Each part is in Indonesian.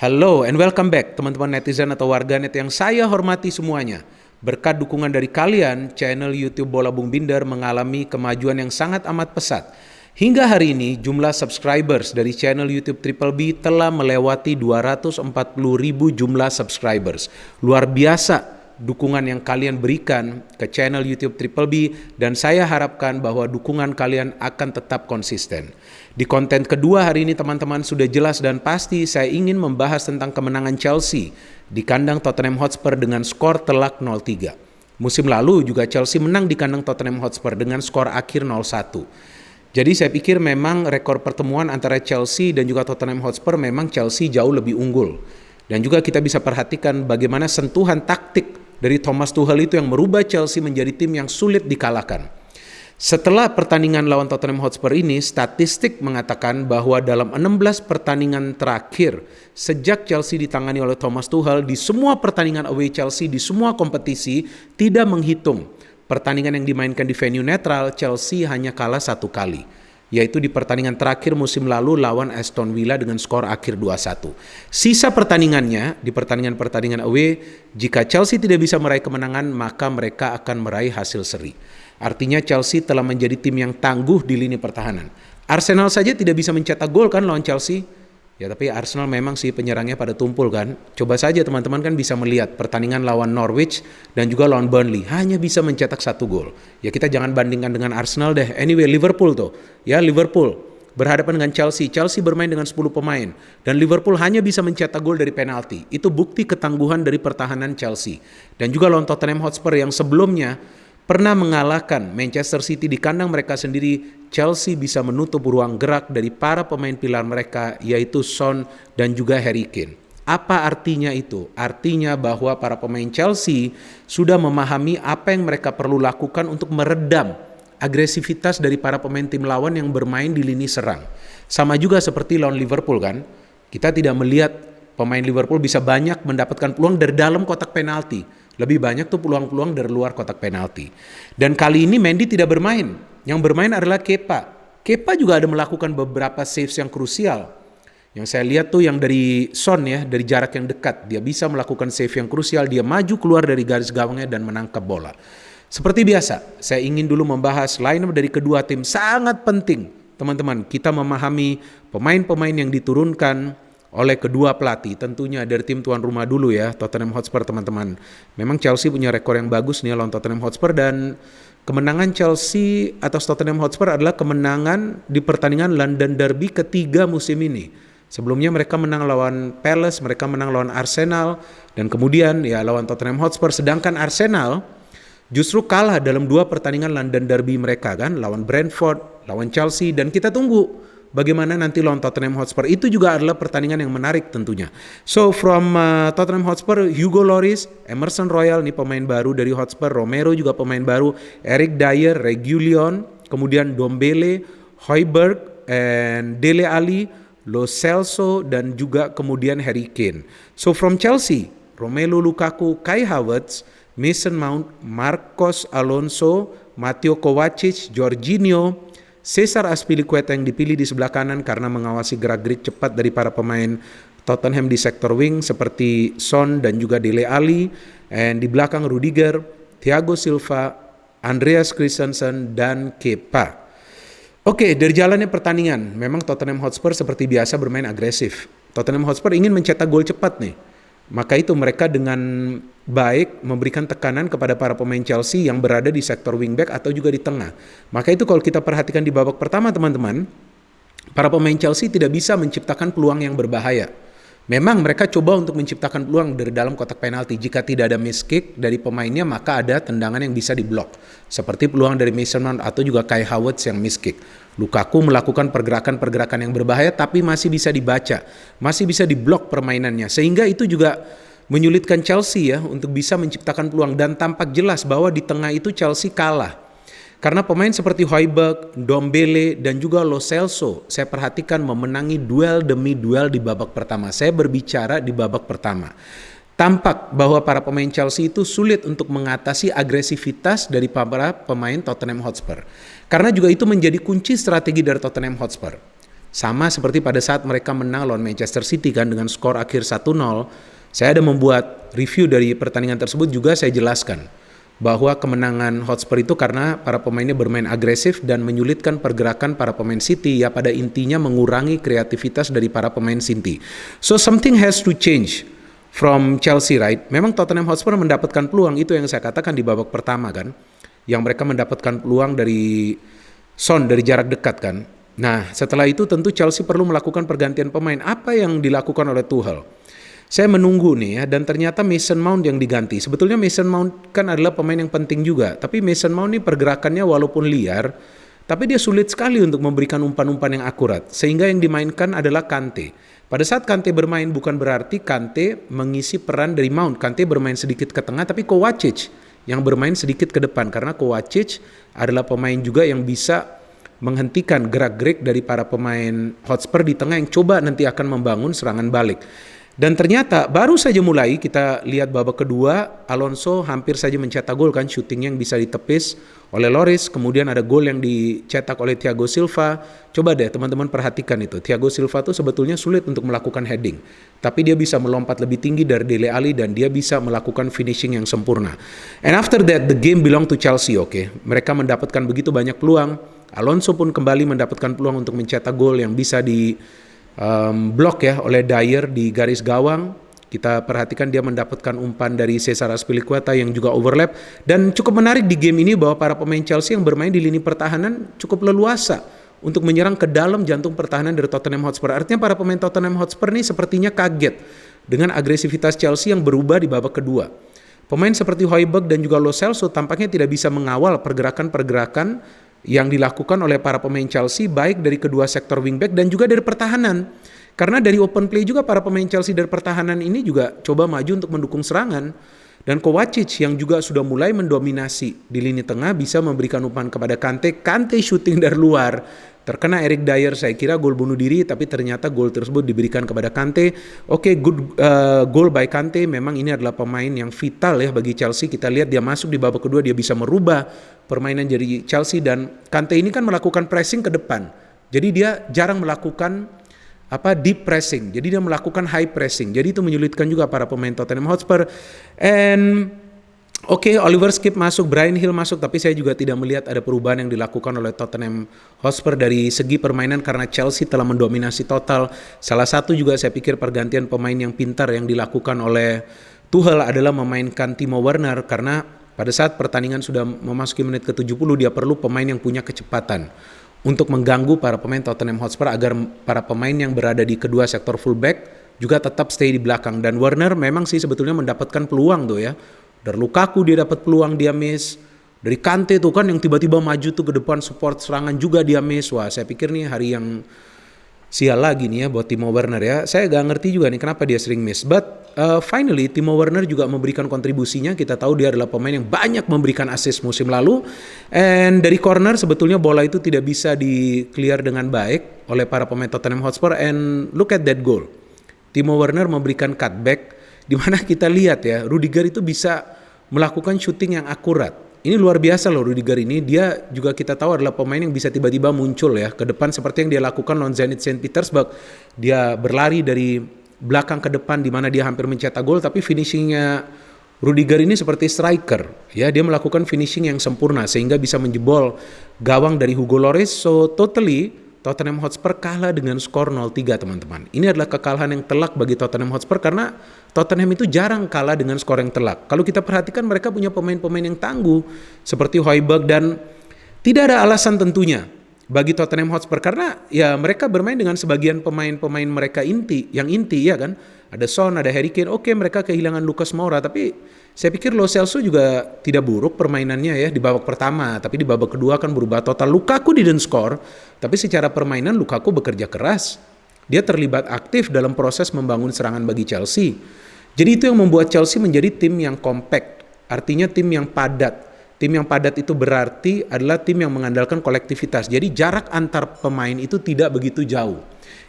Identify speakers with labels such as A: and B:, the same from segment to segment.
A: Halo and welcome back teman-teman netizen atau warganet yang saya hormati semuanya. Berkat dukungan dari kalian, channel YouTube Bola Bung Binder mengalami kemajuan yang sangat amat pesat. Hingga hari ini, jumlah subscribers dari channel YouTube Triple B telah melewati 240.000 jumlah subscribers. Luar biasa dukungan yang kalian berikan ke channel YouTube Triple B, dan saya harapkan bahwa dukungan kalian akan tetap konsisten. Di konten kedua hari ini teman-teman sudah jelas dan pasti saya ingin membahas tentang kemenangan Chelsea di kandang Tottenham Hotspur dengan skor telak 0-3. Musim lalu juga Chelsea menang di kandang Tottenham Hotspur dengan skor akhir 0-1. Jadi saya pikir memang rekor pertemuan antara Chelsea dan juga Tottenham Hotspur memang Chelsea jauh lebih unggul. Dan juga kita bisa perhatikan bagaimana sentuhan taktik dari Thomas Tuchel itu yang merubah Chelsea menjadi tim yang sulit dikalahkan. Setelah pertandingan lawan Tottenham Hotspur ini, statistik mengatakan bahwa dalam 16 pertandingan terakhir sejak Chelsea ditangani oleh Thomas Tuchel, di semua pertandingan away Chelsea di semua kompetisi tidak menghitung pertandingan yang dimainkan di venue netral, Chelsea hanya kalah 1 kali, yaitu di pertandingan terakhir musim lalu lawan Aston Villa dengan skor akhir 2-1. Sisa pertandingannya di pertandingan-pertandingan away, jika Chelsea tidak bisa meraih kemenangan, maka mereka akan meraih hasil seri. Artinya Chelsea telah menjadi tim yang tangguh di lini pertahanan. Arsenal saja tidak bisa mencetak gol kan lawan Chelsea. Ya tapi Arsenal memang sih penyerangnya pada tumpul kan. Coba saja teman-teman kan bisa melihat pertandingan lawan Norwich dan juga lawan Burnley. Hanya bisa mencetak 1 gol. Ya kita jangan bandingkan dengan Arsenal deh. Anyway Liverpool tuh. Ya Liverpool berhadapan dengan Chelsea. Chelsea bermain dengan 10 pemain. Dan Liverpool hanya bisa mencetak gol dari penalti. Itu bukti ketangguhan dari pertahanan Chelsea. Dan juga lawan Tottenham Hotspur yang sebelumnya pernah mengalahkan Manchester City di kandang mereka sendiri, Chelsea bisa menutup ruang gerak dari para pemain pilar mereka, yaitu Son dan juga Harry Kane. Apa artinya itu? Artinya bahwa para pemain Chelsea sudah memahami apa yang mereka perlu lakukan untuk meredam agresivitas dari para pemain tim lawan yang bermain di lini serang. Sama juga seperti lawan Liverpool kan, kita tidak melihat pemain Liverpool bisa banyak mendapatkan peluang dari dalam kotak penalti. Lebih banyak tuh peluang-peluang dari luar kotak penalti. Dan kali ini Mendy tidak bermain. Yang bermain adalah Kepa. Kepa juga ada melakukan beberapa saves yang krusial. Yang saya lihat tuh yang dari Son ya, dari jarak yang dekat. Dia bisa melakukan save yang krusial. Dia maju keluar dari garis gawangnya dan menangkap bola. Seperti biasa, saya ingin dulu membahas line-up dari kedua tim. Sangat penting, teman-teman. Kita memahami pemain-pemain yang diturunkan oleh kedua pelatih, tentunya dari tim tuan rumah dulu ya, Tottenham Hotspur teman-teman. Memang Chelsea punya rekor yang bagus nih lawan Tottenham Hotspur, dan kemenangan Chelsea atas Tottenham Hotspur adalah kemenangan di pertandingan London Derby ketiga musim ini. Sebelumnya mereka menang lawan Palace, mereka menang lawan Arsenal, dan kemudian ya lawan Tottenham Hotspur. Sedangkan Arsenal justru kalah dalam 2 pertandingan London Derby mereka kan, lawan Brentford, lawan Chelsea, dan kita tunggu bagaimana nanti lawan Tottenham Hotspur. Itu juga adalah pertandingan yang menarik tentunya. So from Tottenham Hotspur, Hugo Lloris, Emerson Royal, ini pemain baru dari Hotspur. Romero juga pemain baru. Eric Dyer, Reguilon, kemudian Dombele, Højbjerg, and Dele Alli, Lo Celso, dan juga kemudian Harry Kane. So from Chelsea, Romelu Lukaku, Kai Havertz, Mason Mount, Marcos Alonso, Mateo Kovacic, Jorginho, Cesar Azpilicueta yang dipilih di sebelah kanan karena mengawasi gerak-gerik cepat dari para pemain Tottenham di sektor wing seperti Son dan juga Dele Alli, dan di belakang Rudiger, Thiago Silva, Andreas Christensen, dan Kepa. Oke, dari jalannya pertandingan, memang Tottenham Hotspur seperti biasa bermain agresif. Tottenham Hotspur ingin mencetak gol cepat nih. Maka itu mereka dengan baik memberikan tekanan kepada para pemain Chelsea yang berada di sektor wingback atau juga di tengah. Maka itu kalau kita perhatikan di babak pertama teman-teman, para pemain Chelsea tidak bisa menciptakan peluang yang berbahaya. Memang mereka coba untuk menciptakan peluang dari dalam kotak penalti. Jika tidak ada miss kick dari pemainnya, maka ada tendangan yang bisa diblok. Seperti peluang dari Mason Mount atau juga Kai Havertz yang miss kick. Lukaku melakukan pergerakan-pergerakan yang berbahaya tapi masih bisa dibaca. Masih bisa diblok permainannya. Sehingga itu juga menyulitkan Chelsea ya untuk bisa menciptakan peluang. Dan tampak jelas bahwa di tengah itu Chelsea kalah. Karena pemain seperti Højbjerg, Dombele, dan juga Lo Celso, saya perhatikan memenangi duel demi duel di babak pertama. Saya berbicara di babak pertama. Tampak bahwa para pemain Chelsea itu sulit untuk mengatasi agresivitas dari para pemain Tottenham Hotspur. Karena juga itu menjadi kunci strategi dari Tottenham Hotspur. Sama seperti pada saat mereka menang lawan Manchester City kan dengan skor akhir 1-0. Saya ada membuat review dari pertandingan tersebut, juga saya jelaskan bahwa kemenangan Hotspur itu karena para pemainnya bermain agresif dan menyulitkan pergerakan para pemain City, ya pada intinya mengurangi kreativitas dari para pemain City. So something has to change from Chelsea, right? Memang Tottenham Hotspur mendapatkan peluang, itu yang saya katakan di babak pertama kan, yang mereka mendapatkan peluang dari Son dari jarak dekat kan. Nah, setelah itu tentu Chelsea perlu melakukan pergantian pemain. Apa yang dilakukan oleh Tuchel? Saya menunggu nih ya, dan ternyata Mason Mount yang diganti. Sebetulnya Mason Mount kan adalah pemain yang penting juga, tapi Mason Mount ini pergerakannya walaupun liar, tapi dia sulit sekali untuk memberikan umpan-umpan yang akurat. Sehingga yang dimainkan adalah Kante. Pada saat Kante bermain bukan berarti Kante mengisi peran dari Mount. Kante bermain sedikit ke tengah, tapi Kovacic yang bermain sedikit ke depan. Karena Kovacic adalah pemain juga yang bisa menghentikan gerak-gerik dari para pemain Hotspur di tengah yang coba nanti akan membangun serangan balik. Dan ternyata baru saja mulai, kita lihat babak kedua, Alonso hampir saja mencetak gol kan, syutingnya yang bisa ditepis oleh Lloris, kemudian ada gol yang dicetak oleh Thiago Silva. Coba deh teman-teman perhatikan itu, Thiago Silva tuh sebetulnya sulit untuk melakukan heading, tapi dia bisa melompat lebih tinggi dari Dele Alli dan dia bisa melakukan finishing yang sempurna. And after that the game belong to Chelsea, oke. Mereka mendapatkan begitu banyak peluang. Alonso pun kembali mendapatkan peluang untuk mencetak gol yang bisa di blok ya oleh Dyer di garis gawang. Kita perhatikan dia mendapatkan umpan dari Cesar Azpilicueta yang juga overlap. Dan cukup menarik di game ini bahwa para pemain Chelsea yang bermain di lini pertahanan cukup leluasa untuk menyerang ke dalam jantung pertahanan dari Tottenham Hotspur. Artinya para pemain Tottenham Hotspur ini sepertinya kaget dengan agresivitas Chelsea yang berubah di babak kedua. Pemain seperti Højbjerg dan juga Lo Celso tampaknya tidak bisa mengawal pergerakan-pergerakan yang dilakukan oleh para pemain Chelsea, baik dari kedua sektor wingback dan juga dari pertahanan. Karena dari open play juga para pemain Chelsea dari pertahanan ini juga coba maju untuk mendukung serangan. Dan Kovacic yang juga sudah mulai mendominasi di lini tengah bisa memberikan umpan kepada Kante. Kante shooting dari luar, terkena Eric Dyer, saya kira gol bunuh diri, tapi ternyata gol tersebut diberikan kepada Kante. Oke, good goal by Kante. Memang ini adalah pemain yang vital ya bagi Chelsea. Kita lihat dia masuk di babak kedua, dia bisa merubah permainan dari Chelsea. Dan Kante ini kan melakukan pressing ke depan, jadi dia jarang melakukan deep pressing, jadi dia melakukan high pressing, jadi itu menyulitkan juga para pemain Tottenham Hotspur. And Oliver Skip masuk, Bryan Hill masuk, tapi saya juga tidak melihat ada perubahan yang dilakukan oleh Tottenham Hotspur dari segi permainan karena Chelsea telah mendominasi total. Salah satu juga saya pikir pergantian pemain yang pintar yang dilakukan oleh Tuchel adalah memainkan Timo Werner, karena pada saat pertandingan sudah memasuki menit ke-70 dia perlu pemain yang punya kecepatan untuk mengganggu para pemain Tottenham Hotspur agar para pemain yang berada di kedua sektor fullback juga tetap stay di belakang. Dan Werner memang sih sebetulnya mendapatkan peluang tuh ya. Dari Lukaku dia dapat peluang, dia miss. Dari Kante tuh kan yang tiba-tiba maju tuh ke depan support serangan juga dia miss. Wah, saya pikir nih hari yang sial lagi nih ya buat Timo Werner ya. Saya gak ngerti juga nih kenapa dia sering miss. But finally Timo Werner juga memberikan kontribusinya. Kita tahu dia adalah pemain yang banyak memberikan assist musim lalu. And dari corner sebetulnya bola itu tidak bisa di-clear dengan baik oleh para pemain Tottenham Hotspur. And look at that goal. Timo Werner memberikan cutback, di mana kita lihat ya Rudiger itu bisa melakukan shooting yang akurat. Ini luar biasa loh Rudiger ini. Dia juga kita tahu adalah pemain yang bisa tiba-tiba muncul ya ke depan seperti yang dia lakukan lawan Zenit Saint Petersburg. Dia berlari dari belakang ke depan di mana dia hampir mencetak gol, tapi finishingnya Rudiger ini seperti striker. Ya, dia melakukan finishing yang sempurna sehingga bisa menjebol gawang dari Hugo Lloris. So totally Tottenham Hotspur kalah dengan skor 0-3 teman-teman. Ini adalah kekalahan yang telak bagi Tottenham Hotspur karena Tottenham itu jarang kalah dengan skor yang telak. Kalau kita perhatikan mereka punya pemain-pemain yang tangguh seperti Højbjerg, dan tidak ada alasan tentunya bagi Tottenham Hotspur karena ya mereka bermain dengan sebagian pemain-pemain mereka inti ya kan. Ada Son, ada Harry Kane. Oke, mereka kehilangan Lucas Moura, tapi saya pikir Lo Celso juga tidak buruk permainannya ya di babak pertama, tapi di babak kedua kan berubah total. Lukaku didn't score, tapi secara permainan Lukaku bekerja keras. Dia terlibat aktif dalam proses membangun serangan bagi Chelsea. Jadi itu yang membuat Chelsea menjadi tim yang compact, artinya tim yang padat. Tim yang padat itu berarti adalah tim yang mengandalkan kolektivitas. Jadi jarak antar pemain itu tidak begitu jauh.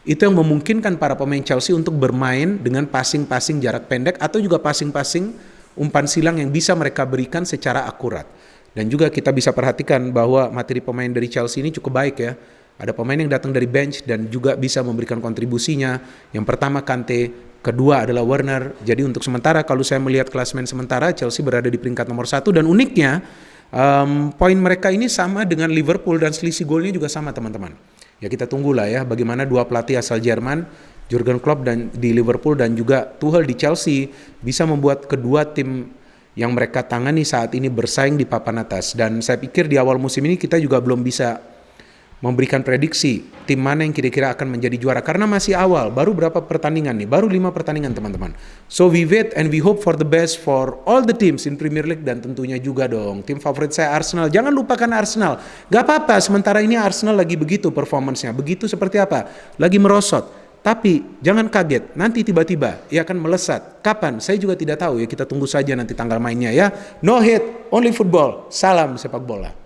A: Itu yang memungkinkan para pemain Chelsea untuk bermain dengan passing-passing jarak pendek atau juga passing-passing umpan silang yang bisa mereka berikan secara akurat. Dan juga kita bisa perhatikan bahwa materi pemain dari Chelsea ini cukup baik ya. Ada pemain yang datang dari bench dan juga bisa memberikan kontribusinya. Yang pertama Kante, kedua adalah Werner. Jadi untuk sementara kalau saya melihat klasemen sementara, Chelsea berada di peringkat nomor 1 dan uniknya poin mereka ini sama dengan Liverpool dan selisih golnya juga sama teman-teman. Ya kita tunggulah ya bagaimana dua pelatih asal Jerman, Jurgen Klopp dan di Liverpool dan juga Tuchel di Chelsea bisa membuat kedua tim yang mereka tangani saat ini bersaing di papan atas. Dan saya pikir di awal musim ini kita juga belum bisa memberikan prediksi tim mana yang kira-kira akan menjadi juara karena masih awal, baru berapa pertandingan nih, baru 5 pertandingan teman-teman. So we wait and we hope for the best for all the teams in Premier League dan tentunya juga dong tim favorit saya Arsenal. Jangan lupakan Arsenal. Gak apa-apa sementara ini Arsenal lagi begitu performance-nya, begitu seperti apa? Lagi merosot. Tapi jangan kaget, nanti tiba-tiba ia akan melesat. Kapan? Saya juga tidak tahu ya, kita tunggu saja nanti tanggal mainnya ya. No hate, only football. Salam sepak bola.